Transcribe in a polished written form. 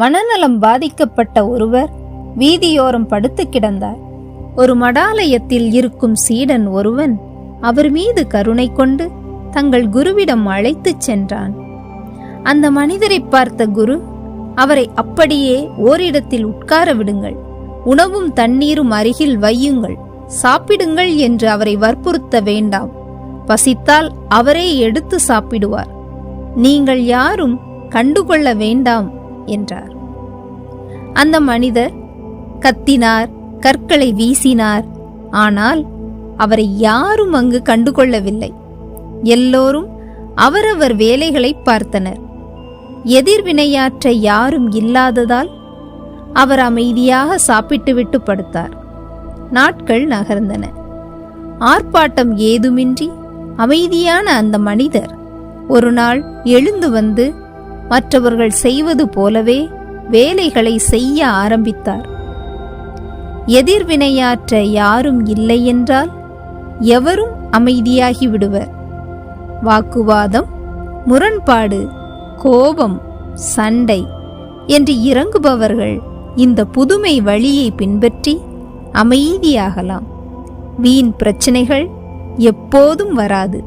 மனநலம் பாதிக்கப்பட்ட ஒருவர் வீதியோரம் படுத்து கிடந்தார். ஒரு மடாலயத்தில் இருக்கும் சீடன் ஒருவன் அவர் மீது கருணை கொண்டு தங்கள் குருவிடம் அழைத்துச் சென்றான். அந்த மனிதரை பார்த்த குரு, அவரை அப்படியே ஓரிடத்தில் உட்கார விடுங்கள், உணவும் தண்ணீரும் அருகில் வையுங்கள், சாப்பிடுங்கள் என்று அவரை வற்புறுத்த வேண்டாம். பசித்தால் அவரே எடுத்து சாப்பிடுவார். நீங்கள் யாரும் கண்டுகொள்ள வேண்டாம் என்றார். அந்த மனிதர் கத்தினார், கற்களை வீசினார். ஆனால் அவரை யாரும் அங்கு கண்டுகொள்ளவில்லை. எல்லோரும் அவரவர் வேலைகளை பார்த்தனர். எதிர்வினையாற்ற யாரும் இல்லாததால் அவர் அமைதியாக சாப்பிட்டுவிட்டு படுத்தார். நாட்கள் நகர்ந்தன. ஆர்ப்பாட்டம் ஏதுமின்றி அமைதியான அந்த மனிதர் ஒரு நாள் எழுந்து வந்து மற்றவர்கள் செய்வது போலவே வேலைகளை செய்ய ஆரம்பித்தார். எதிர்வினையாற்ற யாரும் இல்லை என்றால் எவரும் அமைதியாகி விடுவர். வாக்குவாதம், முரண்பாடு, கோபம், சண்டை என்று இறங்குபவர்கள் இந்த புதுமை வழியை பின்பற்றி அமைதியாகலாம். வீண் பிரச்சனைகள் எப்போதும் வராது.